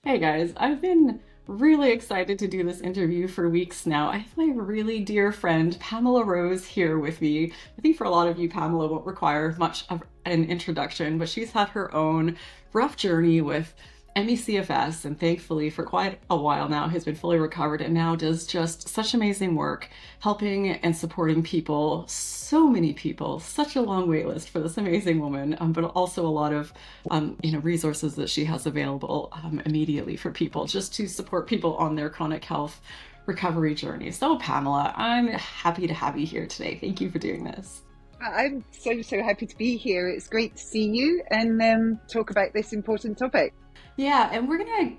Hey guys, I've been really excited to do this interview for weeks now. I have my really dear friend Pamela Rose here with me. I think for a lot of you, Pamela won't require much of an introduction, but she's had her own rough journey with MECFS and thankfully for quite a while now has been fully recovered and now does just such amazing work helping and supporting people, so many people, such a long wait list for this amazing woman, but also a lot of resources that she has available immediately for people just to support people on their chronic health recovery journey. So Pamela, I'm happy to have you here today. Thank you for doing this. I'm so happy to be here. It's great to see you and talk about this important topic. Yeah, and we're gonna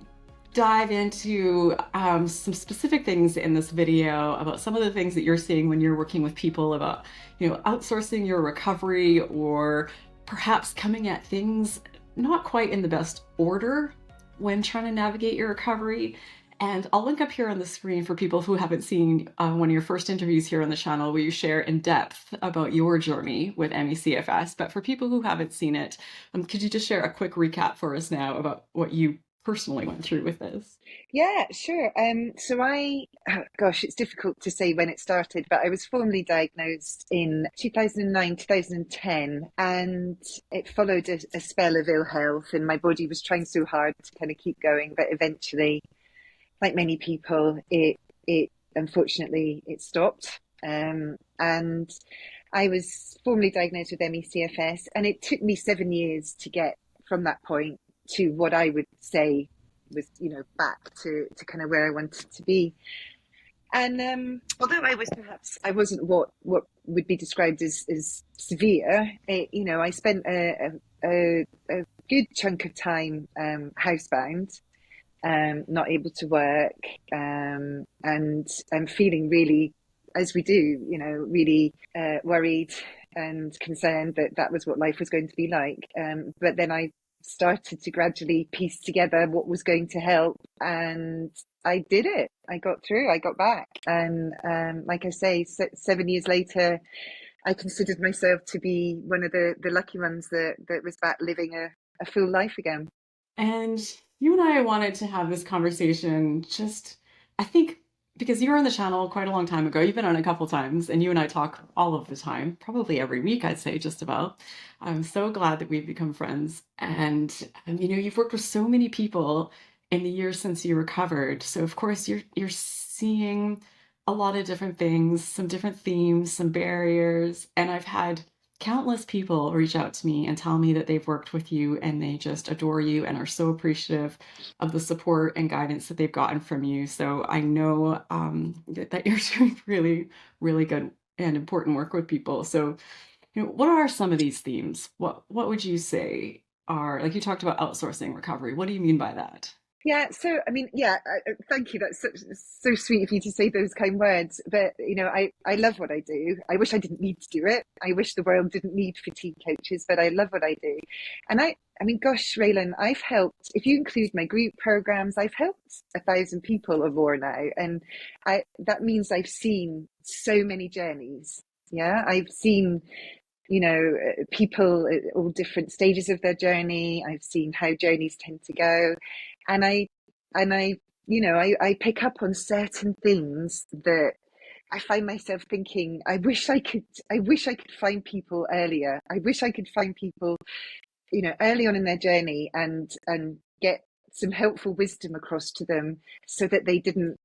dive into some specific things in this video about some of the things that you're seeing when you're working with people about, outsourcing your recovery or perhaps coming at things not quite in the best order when trying to navigate your recovery. And I'll link up here on the screen for people who haven't seen one of your first interviews here on the channel where you share in depth about your journey with MECFS. But for people who haven't seen it, could you just share a quick recap for us now about what you personally went through with this? Yeah, sure. Gosh, it's difficult to say when it started, but I was formally diagnosed in 2009, 2010, and it followed a spell of ill health, and my body was trying so hard to kind of keep going, but eventually, like many people, it unfortunately it stopped. And I was formally diagnosed with ME/CFS, and it took me 7 years to get from that point to what I would say was, back to kind of where I wanted to be. And although I wasn't what would be described as severe, I spent a good chunk of time housebound, not able to work, and I'm feeling really, as we do, really worried and concerned that that was what life was going to be like. But then I started to gradually piece together what was going to help, and I did it. I got through. I got back, and like I say, 7 years later, I considered myself to be one of the lucky ones that was back living a full life again. And you and I wanted to have this conversation just, I think, because you were on the channel quite a long time ago. You've been on a couple times, and you and I talk all of the time, probably every week, I'd say, just about. I'm so glad that we've become friends. And you've worked with so many people in the years since you recovered. So of course you're seeing a lot of different things, some different themes, some barriers. And I've had countless people reach out to me and tell me that they've worked with you and they just adore you and are so appreciative of the support and guidance that they've gotten from you. So I know that you're doing really, really good and important work with people. So, what are some of these themes? What would you say are, like you talked about outsourcing recovery? What do you mean by that? Yeah, so I mean, yeah, thank you. That's so sweet of you to say those kind words. But I love what I do. I wish I didn't need to do it. I wish the world didn't need fatigue coaches, but I love what I do. And I mean, gosh, Raelan, I've helped. If you include my group programs, I've helped 1,000 people or more now, and I that means I've seen so many journeys. Yeah, I've seen people at all different stages of their journey. I've seen how journeys tend to go, and I pick up on certain things that I find myself thinking, I wish I could find people earlier. I wish I could find people, early on in their journey and get some helpful wisdom across to them so that they didn't,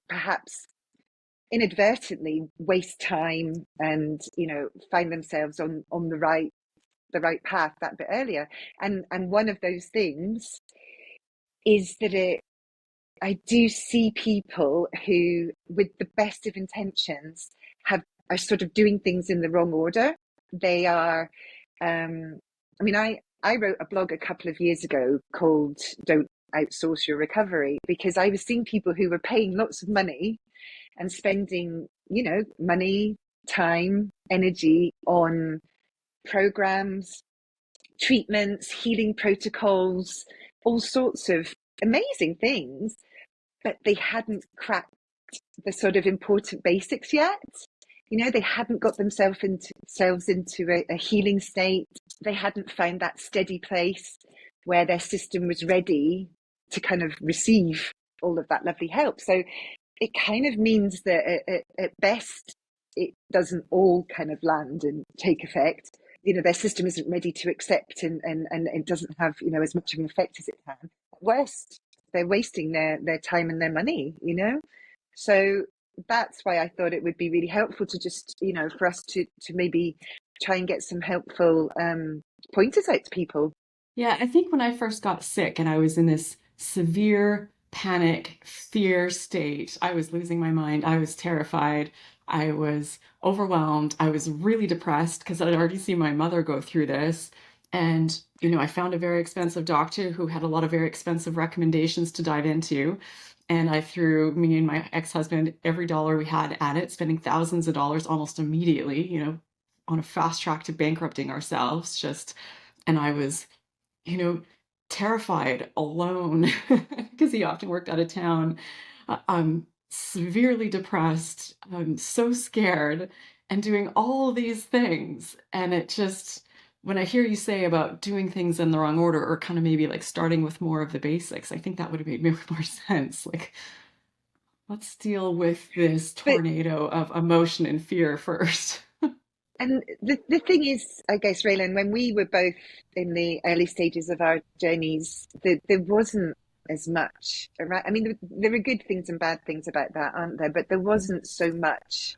perhaps inadvertently waste time and find themselves on the right path that bit earlier. And one of those things is that I do see people who, with the best of intentions, are sort of doing things in the wrong order. They are I wrote a blog a couple of years ago called Don't Outsource Your Recovery, because I was seeing people who were paying lots of money and spending, money, time, energy on programs, treatments, healing protocols, all sorts of amazing things, but they hadn't cracked the sort of important basics yet. They hadn't got themselves into a healing state. They hadn't found that steady place where their system was ready to kind of receive all of that lovely help. So it kind of means that at best, it doesn't all kind of land and take effect. Their system isn't ready to accept, and it doesn't have, as much of an effect as it can. At worst, they're wasting their time and their money, So that's why I thought it would be really helpful to just, for us to maybe try and get some helpful pointers out to people. Yeah, I think when I first got sick and I was in this severe panic, fear state, I was losing my mind. I was terrified. I was overwhelmed. I was really depressed because I'd already seen my mother go through this. And, I found a very expensive doctor who had a lot of very expensive recommendations to dive into. And I threw me and my ex-husband every dollar we had at it, spending thousands of dollars almost immediately, on a fast track to bankrupting ourselves. And I was you know, terrified, alone, because he often worked out of town. I'm severely depressed. I'm so scared and doing all these things. And it just, when I hear you say about doing things in the wrong order or kind of maybe like starting with more of the basics, I think that would have made more sense. Like, let's deal with this But tornado of emotion and fear first. And the thing is, I guess, Raelan, when we were both in the early stages of our journeys, there wasn't as much around. I mean, there are good things and bad things about that, aren't there? But there wasn't so much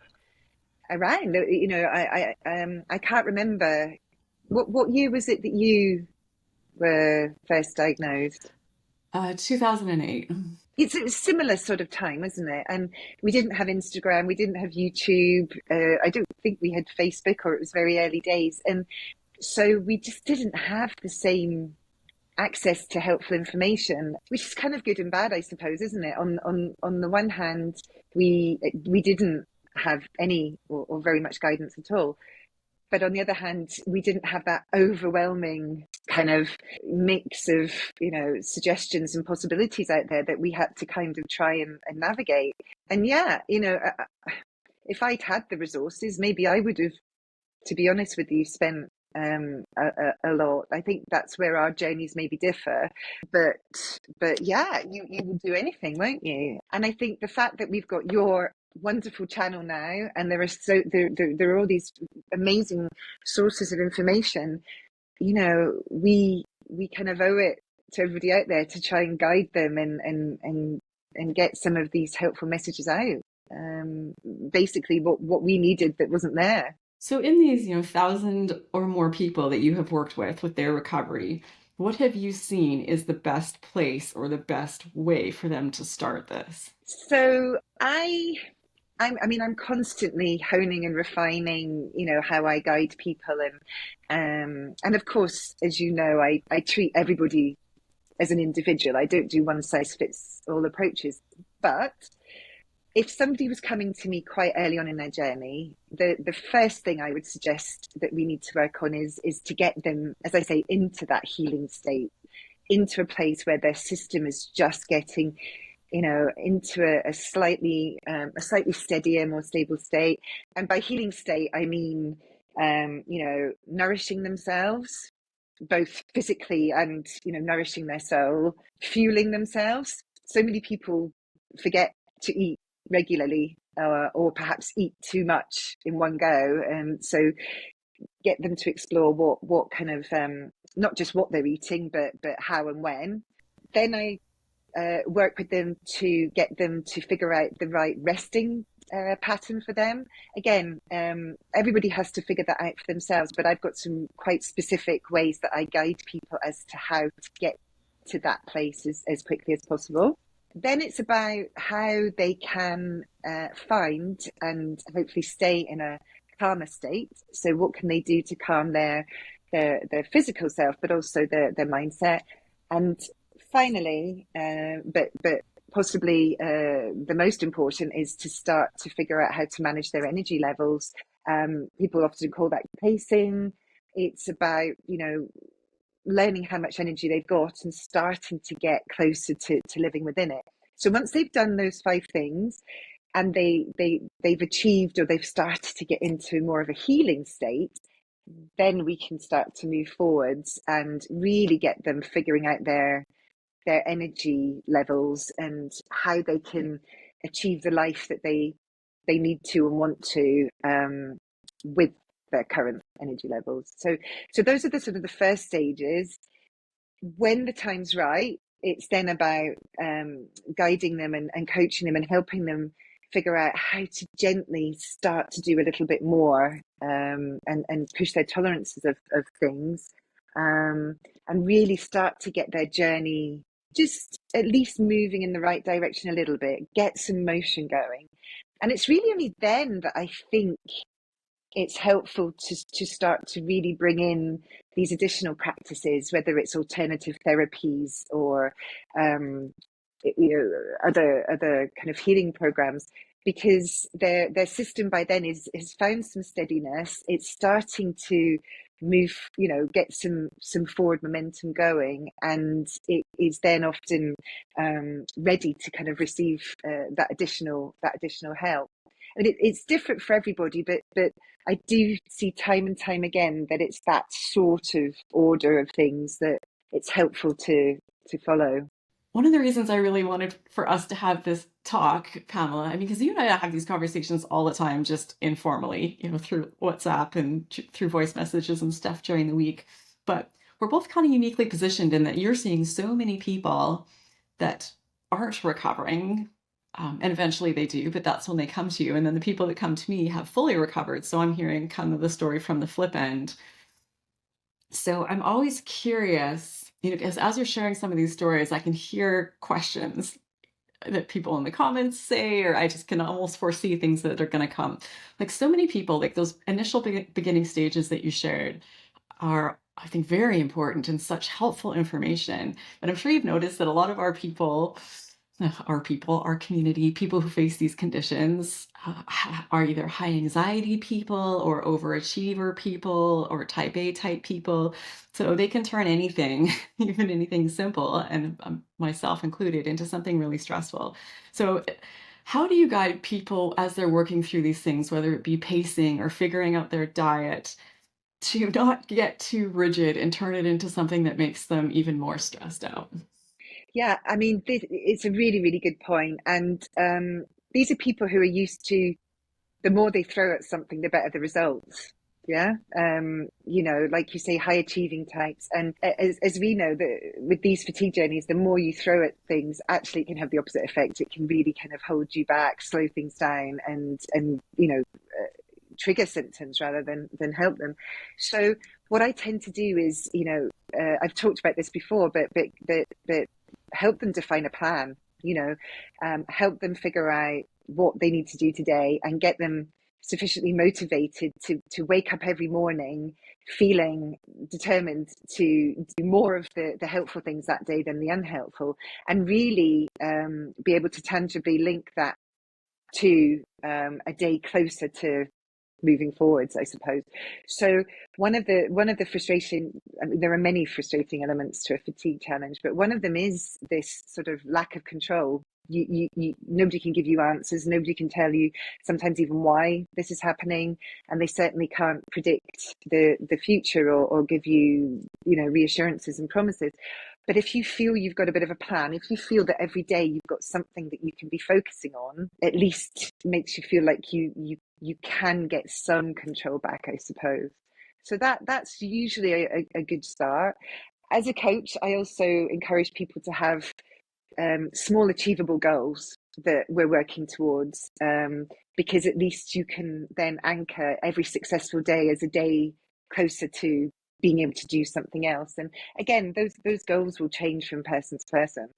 around. I can't remember what year was it that you were first diagnosed? 2008. It's a similar sort of time, isn't it? And we didn't have Instagram, we didn't have YouTube. I don't think we had Facebook, or it was very early days. And so we just didn't have the same access to helpful information, which is kind of good and bad, I suppose, isn't it? On the one hand, we didn't have any or very much guidance at all. But on the other hand, we didn't have that overwhelming kind of mix of, suggestions and possibilities out there that we had to kind of try and navigate. And yeah, if I'd had the resources, maybe I would have, to be honest with you, spent a lot. I think that's where our journeys maybe differ. But yeah, you will do anything, won't you? And I think the fact that we've got your wonderful channel now, and there are all these amazing sources of information, we kind of owe it to everybody out there to try and guide them and get some of these helpful messages out. Basically what we needed that wasn't there. So in these, 1,000 or more people that you have worked with their recovery, what have you seen is the best place or the best way for them to start this? So I'm constantly honing and refining, how I guide people, and of course, as you know, I treat everybody as an individual. I don't do one size fits all approaches. But if somebody was coming to me quite early on in their journey, the first thing I would suggest that we need to work on is to get them, as I say, into that healing state, into a place where their system is just getting into a slightly steadier, more stable state. And by healing state, I mean, nourishing themselves, both physically and, nourishing their soul, fueling themselves. So many people forget to eat regularly, or perhaps eat too much in one go. And so get them to explore what kind of, not just what they're eating, but how and when. Then I work with them to get them to figure out the right resting pattern for them. Again, everybody has to figure that out for themselves, but I've got some quite specific ways that I guide people as to how to get to that place as quickly as possible. Then it's about how they can find and hopefully stay in a calmer state. So what can they do to calm their physical self, but also their mindset? And finally, but possibly the most important, is to start to figure out how to manage their energy levels. People often call that pacing. It's about, learning how much energy they've got and starting to get closer to living within it. So once they've done those 5 things and they've achieved, or they've started to get into more of a healing state, then we can start to move forwards and really get them figuring out their their energy levels and how they can achieve the life that they need to and want to, with their current energy levels. So those are the sort of the first stages. When the time's right, it's then about guiding them and coaching them and helping them figure out how to gently start to do a little bit more, and push their tolerances of things, and really start to get their journey just at least moving in the right direction a little bit, get some motion going. And it's really only then that I think it's helpful to start to really bring in these additional practices, whether it's alternative therapies or other kind of healing programs, because their system by then has found some steadiness. It's starting to move, get some forward momentum going, and it is then often ready to kind of receive that additional help. I mean, it's different for everybody, but I do see time and time again that it's that sort of order of things that it's helpful to follow. One of the reasons I really wanted for us to have this talk, Pamela, I mean, because you and I have these conversations all the time, just informally, through WhatsApp and through voice messages and stuff during the week. But we're both kind of uniquely positioned in that you're seeing so many people that aren't recovering. And eventually they do, but that's when they come to you. And then the people that come to me have fully recovered. So I'm hearing kind of the story from the flip end. So I'm always curious, because as you're sharing some of these stories, I can hear questions that people in the comments say, or I just can almost foresee things that are going to come. Like so many people, like those initial beginning stages that you shared are, I think, very important and such helpful information. But I'm sure you've noticed that a lot of our community, people who face these conditions are either high anxiety people or overachiever people or type A type people. So they can turn anything, even anything simple, and myself included, into something really stressful. So how do you guide people as they're working through these things, whether it be pacing or figuring out their diet, to not get too rigid and turn it into something that makes them even more stressed out? Yeah, I mean, it's a really, really good point. And these are people who are used to, the more they throw at something, the better the results. Yeah. Like you say, high achieving types. And as we know, with these fatigue journeys, the more you throw at things, actually it can have the opposite effect. It can really kind of hold you back, slow things down, and trigger symptoms rather than help them. So what I tend to do is, I've talked about this before, but help them define a plan, help them figure out what they need to do today and get them sufficiently motivated to wake up every morning feeling determined to do more of the helpful things that day than the unhelpful, and really be able to tangibly link that to a day closer to moving forwards, I suppose. So one of the frustration, I mean, there are many frustrating elements to a fatigue challenge, but one of them is this sort of lack of control. You nobody can give you answers, nobody can tell you sometimes even why this is happening, and they certainly can't predict the future or give you reassurances and promises. But if you feel you've got a bit of a plan, if you feel that every day you've got something that you can be focusing on, at least makes you feel like you can get some control back, I suppose. So that's usually a good start. As a coach, I also encourage people to have small achievable goals that we're working towards, because at least you can then anchor every successful day as a day closer to being able to do something else. And again, those goals will change from person to person.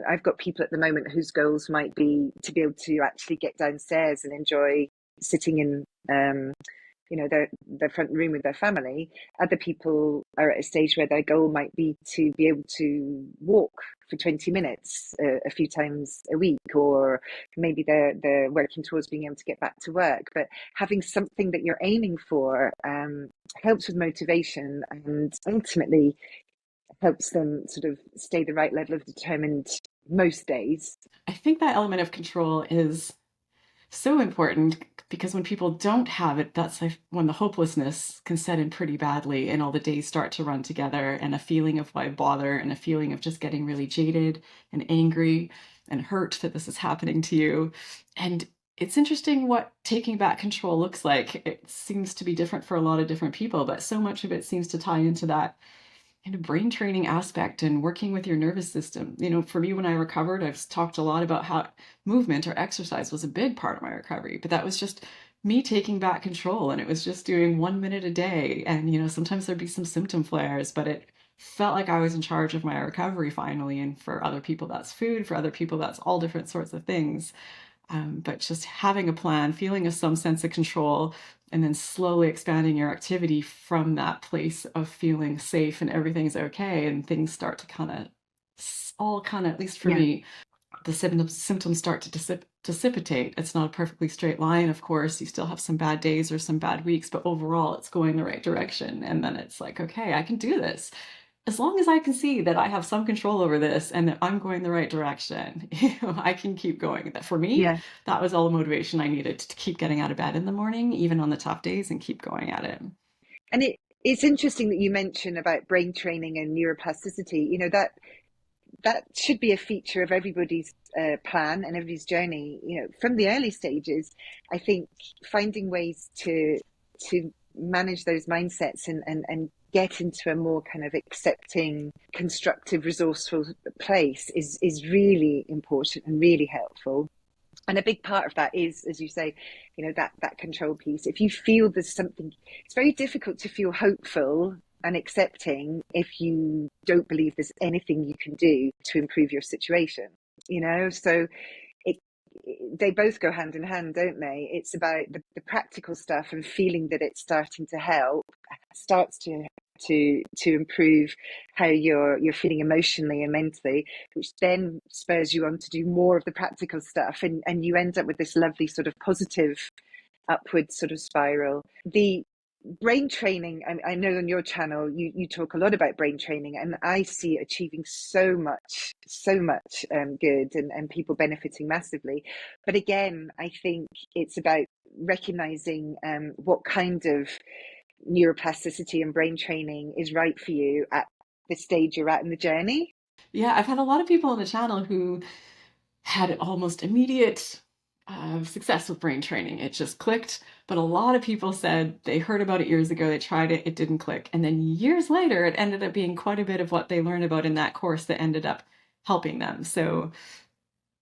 I've got people at the moment whose goals might be to be able to actually get downstairs and enjoy sitting in their front room with their family. Other people are at a stage where their goal might be to be able to walk for 20 minutes a few times a week, or maybe they're working towards being able to get back to work. But having something that you're aiming for helps with motivation, and ultimately helps them sort of stay the right level of determined most days. I think that element of control is So important, because when people don't have it, that's like when the hopelessness can set in pretty badly and all the days start to run together, and a feeling of why bother, and a feeling of just getting really jaded and angry and hurt that this is happening to you. And it's interesting what taking back control looks like. It seems to be different for a lot of different people, but so much of it seems to tie into that kind of brain training aspect and working with your nervous system. For me, when I recovered, I've talked a lot about how movement or exercise was a big part of my recovery, but that was just me taking back control, and it was just doing 1 minute a day. And, sometimes there'd be some symptom flares, but it felt like I was in charge of my recovery finally. And for other people, that's food. For other people, that's all different sorts of things. But just having a plan, feeling some sense of control, and then slowly expanding your activity from that place of feeling safe and everything's okay, and things start to at least for Yeah. me, the symptoms start to dissipate. It's not a perfectly straight line, of course. You still have some bad days or some bad weeks, but overall, it's going the right direction. And then it's like, okay, I can do this as long as I can see that I have some control over this and that I'm going the right direction. I can keep going. That for me, Yeah. that was all the motivation I needed to keep getting out of bed in the morning, even on the tough days, and keep going at it. And it's interesting that you mention about brain training and neuroplasticity. That should be a feature of everybody's plan and everybody's journey. From the early stages, I think finding ways to manage those mindsets and get into a more kind of accepting, constructive, resourceful place is really important and really helpful. And a big part of that is, as you say, that control piece. If you feel there's something, it's very difficult to feel hopeful and accepting if you don't believe there's anything you can do to improve your situation. So it, they both go hand in hand, don't they? It's about the practical stuff and feeling that it's starting to help, starts to improve how you're feeling emotionally and mentally, which then spurs you on to do more of the practical stuff, and you end up with this lovely sort of positive upward sort of spiral. The brain training, I know on your channel you talk a lot about brain training, and I see it achieving so much good, and people benefiting massively. But again, I think it's about recognizing what kind of neuroplasticity and brain training is right for you at the stage you're at in the journey. Yeah, I've had a lot of people on the channel who had almost immediate success with brain training. It just clicked. But a lot of people said they heard about it years ago, they tried it, it didn't click. And then years later, it ended up being quite a bit of what they learned about in that course that ended up helping them. So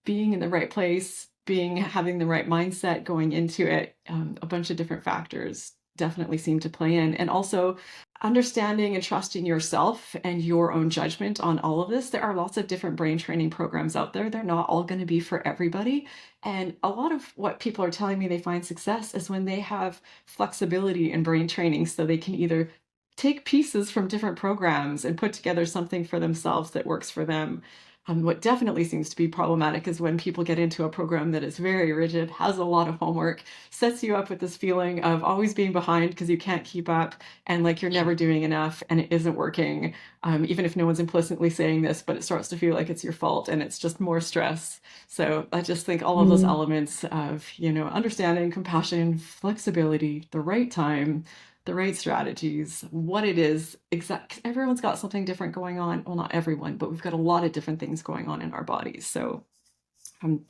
being in the right place, having the right mindset going into it, a bunch of different factors definitely seem to play in. And also understanding and trusting yourself and your own judgment on all of this. There are lots of different brain training programs out there. They're not all going to be for everybody. And a lot of what people are telling me they find success is when they have flexibility in brain training, so they can either take pieces from different programs and put together something for themselves that works for them. What definitely seems to be problematic is when people get into a program that is very rigid, has a lot of homework, sets you up with this feeling of always being behind because you can't keep up, and like you're never doing enough and it isn't working, even if no one's implicitly saying this, but it starts to feel like it's your fault and it's just more stress. So I just think all of those Mm. elements of, understanding, compassion, flexibility, the right time, the right strategies, what it is exact. Everyone's got something different going on. Well, not everyone, but we've got a lot of different things going on in our bodies. So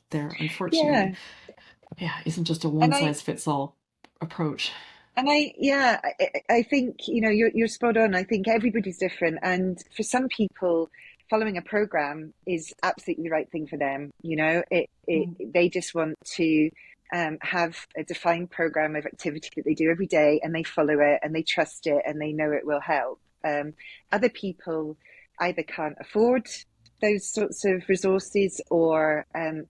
there, unfortunately, Yeah. yeah, isn't just a one and i size fits all approach. yeah, I think you're spot on. I think everybody's different, and for some people, following a program is absolutely the right thing for them. Mm. They just want to have a defined program of activity that they do every day, and they follow it, and they trust it, and they know it will help. Other people either can't afford those sorts of resources, or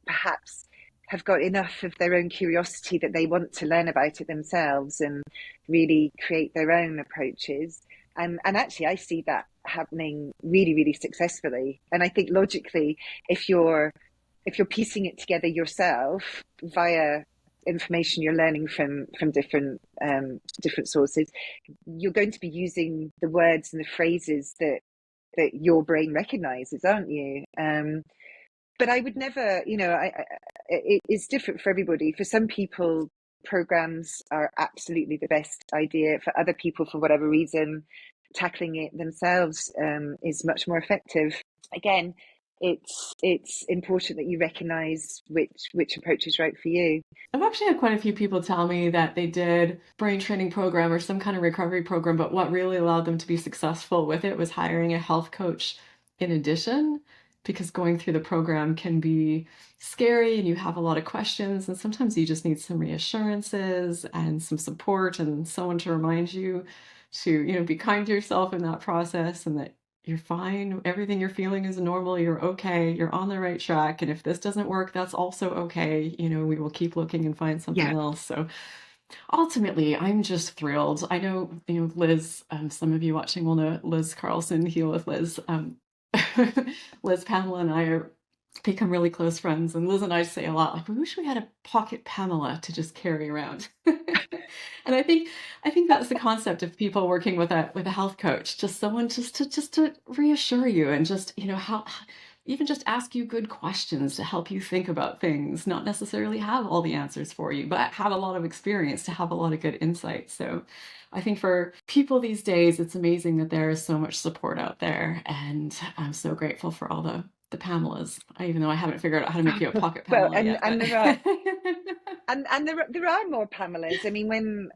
perhaps have got enough of their own curiosity that they want to learn about it themselves and really create their own approaches. And actually, I see that happening really, really successfully. And I think logically, if you're piecing it together yourself via information you're learning from different sources, you're going to be using the words and the phrases that your brain recognizes, aren't you? But I would never, it's different for everybody. For some people, programs are absolutely the best idea. For other people, for whatever reason, tackling it themselves is much more effective. Again, it's important that you recognise which approach is right for you. I've actually had quite a few people tell me that they did brain training program or some kind of recovery program, but what really allowed them to be successful with it was hiring a health coach in addition, because going through the program can be scary and you have a lot of questions, and sometimes you just need some reassurances and some support and someone to remind you to, be kind to yourself in that process, and that you're fine. Everything you're feeling is normal. You're okay. You're on the right track. And if this doesn't work, that's also okay. We will keep looking and find something Yeah. else. So ultimately, I'm just thrilled. I know, Liz, some of you watching will know Liz Carlson, Heal with Liz. Liz, Pamela, and I are become really close friends. And Liz and I say a lot, like, we wish we had a pocket Pamela to just carry around. And I think that's the concept of people working with a health coach, just someone just to reassure you, and just, how even just ask you good questions to help you think about things, not necessarily have all the answers for you, but have a lot of experience to have a lot of good insight. So I think for people these days, it's amazing that there is so much support out there, and I'm so grateful for all the Pamelas, even though I haven't figured out how to make you a pocket Well, Pamela yet. and there are and there are more Pamelas. I mean,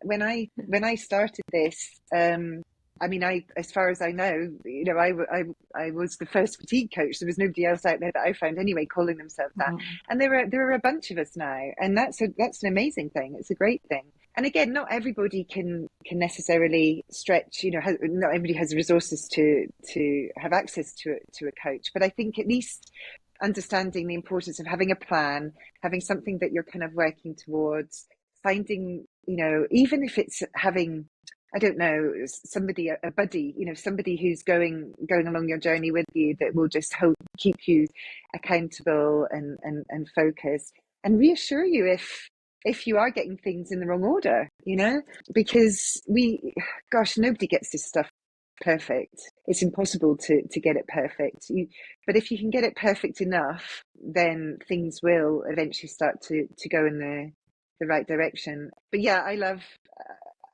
when I started this, I mean, as far as I know, I was the first fatigue coach. There was nobody else out there that I found anyway calling themselves that. Oh. And there are a bunch of us now, and that's an amazing thing. It's a great thing. And again, not everybody can necessarily stretch. Not everybody has the resources to have access to a coach. But I think at least understanding the importance of having a plan, having something that you're kind of working towards, finding, even if it's having, I don't know, somebody, a buddy, somebody who's going along your journey with you, that will just help keep you accountable and focused, and reassure you if you are getting things in the wrong order, because nobody gets this stuff perfect. It's impossible to get it perfect. But if you can get it perfect enough, then things will eventually start to go in the right direction. But yeah, I love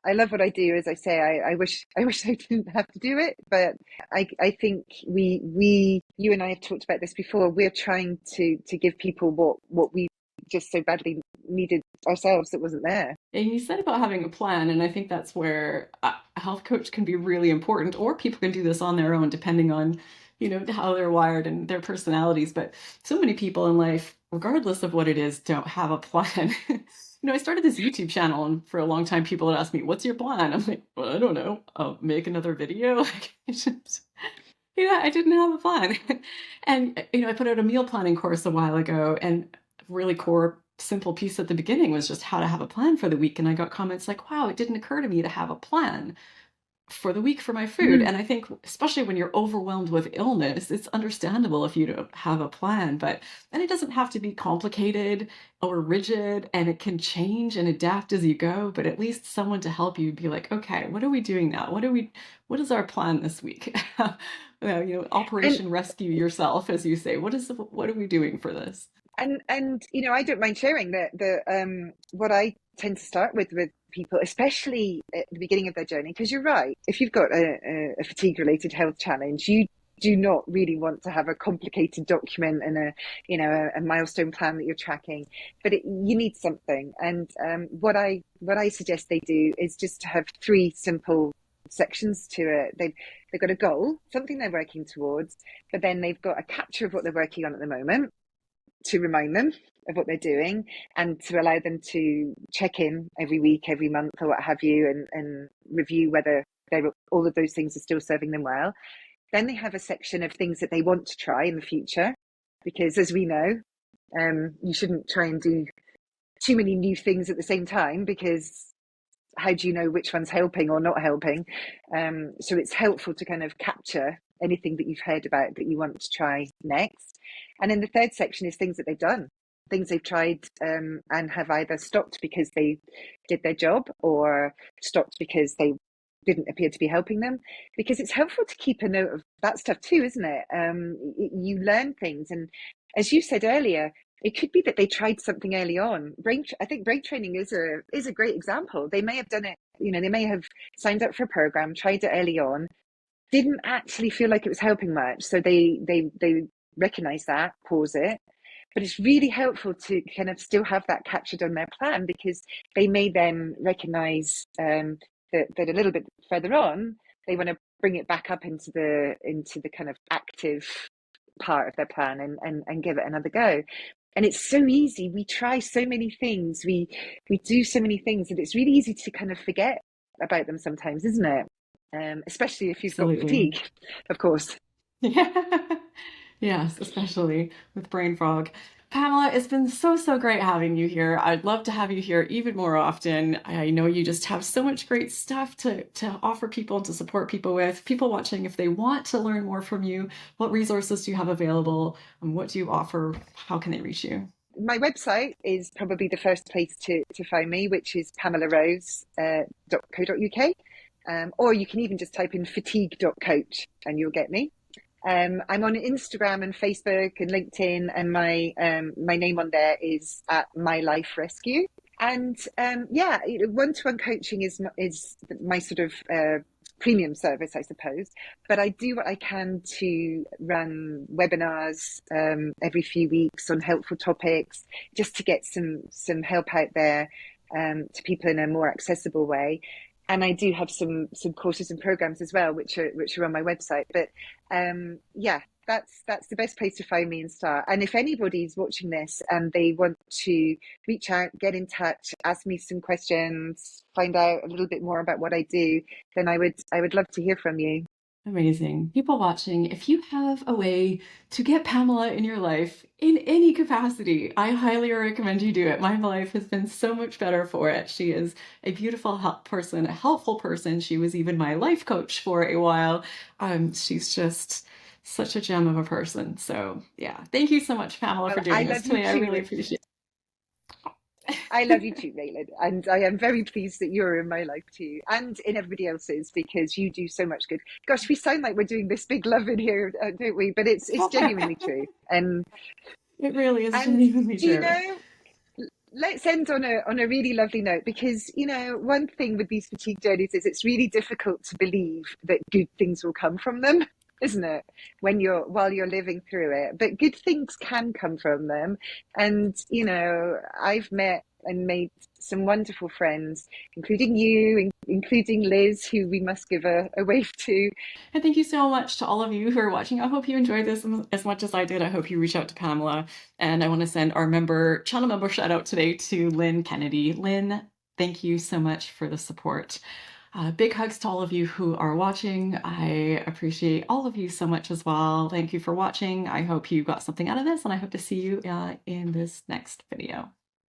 what I do. As I say, I wish I didn't have to do it, but I think you and I have talked about this before. We're trying to give people what we just so badly needed ourselves that wasn't there. And you said about having a plan, and I think that's where a health coach can be really important, or people can do this on their own, depending on, how they're wired and their personalities. But so many people in life, regardless of what it is, don't have a plan. I started this YouTube channel, and for a long time, people would ask me, "What's your plan?" I'm like, "Well, I don't know. I'll make another video." I didn't have a plan. And, I put out a meal planning course a while ago, and really core simple piece at the beginning was just how to have a plan for the week. And I got comments like, "Wow, it didn't occur to me to have a plan for the week for my food." And I think, especially when you're overwhelmed with illness, it's understandable if you don't have a plan. And it doesn't have to be complicated or rigid, and it can change and adapt as you go. But at least someone to help you be like, "Okay, what are we doing now? What is our plan this week?" Operation Rescue Yourself, as you say. What are we doing for this? And I don't mind sharing that what I tend to start with people, especially at the beginning of their journey, because you're right. If you've got a fatigue related health challenge, you do not really want to have a complicated document and a milestone plan that you're tracking, but you need something. And what I suggest they do is just to have 3 simple sections to it. They've got a goal, something they're working towards, but then they've got a capture of what they're working on at the moment, to remind them of what they're doing, and to allow them to check in every week, every month, or what have you, and review whether all of those things are still serving them well. Then they have a section of things that they want to try in the future, because as we know, you shouldn't try and do too many new things at the same time, because how do you know which one's helping or not helping? So it's helpful to kind of capture anything that you've heard about that you want to try next. And then the third section is things that they've done, things they've tried and have either stopped because they did their job, or stopped because they didn't appear to be helping them. Because it's helpful to keep a note of that stuff too, isn't it? You learn things. And as you said earlier, It could be that they tried something early on. I think brain training is a great example. They may have done it, they may have signed up for a program, tried it early on, didn't actually feel like it was helping much. So they recognize that, pause it. But it's really helpful to kind of still have that captured on their plan, because they may then recognize that a little bit further on, they want to bring it back up into the kind of active part of their plan, and give it another go. And it's so easy. We try so many things. We do so many things, and it's really easy to kind of forget about them sometimes, isn't it? Especially if you've got Absolutely. fatigue, of course. Yeah. Yes, especially with brain fog. Pamela, it's been so, so great having you here. I'd love to have you here even more often. I know you just have so much great stuff to offer people and to support people with. People watching, if they want to learn more from you, what resources do you have available? And what do you offer? How can they reach you? My website is probably the first place to find me, which is pamelarose.co.uk. Or you can even just type in fatigue.coach and you'll get me. I'm on Instagram and Facebook and LinkedIn, and my name on there is at My Life Rescue. And yeah, one-to-one coaching is my sort of premium service, I suppose. But I do what I can to run webinars every few weeks on helpful topics, just to get some help out there to people in a more accessible way. And I do have some courses and programs as well, which are on my website. But yeah, that's the best place to find me and start. And if anybody's watching this and they want to reach out, get in touch, ask me some questions, find out a little bit more about what I do, then I would love to hear from you. Amazing. People watching, if you have a way to get Pamela in your life in any capacity, I highly recommend you do it. My life has been so much better for it. She is a beautiful person, a helpful person. She was even my life coach for a while. She's just such a gem of a person. So yeah, thank you so much, Pamela, Well, for I doing this love you today. I really too. appreciate I it. love you too, Raelan, and I am very pleased that you're in my life too, and in everybody else's, because you do so much good. Gosh, we sound like we're doing this big love in here, don't we? But it's genuinely true. It really is And genuinely do you true. know? Let's end on a really lovely note, because one thing with these fatigue journeys is it's really difficult to believe that good things will come from them, isn't it, while you're living through it? But good things can come from them. And I've met and made some wonderful friends, including you, including Liz, who we must give a wave to. And thank you so much to all of you who are watching. I hope you enjoyed this as much as I did. I hope you reach out to Pamela. And I want to send our channel member shout out today to Lynn Kennedy. Lynn, thank you so much for the support. Big hugs to all of you who are watching. I appreciate all of you so much as well. Thank you for watching. I hope you got something out of this, and I hope to see you in this next video.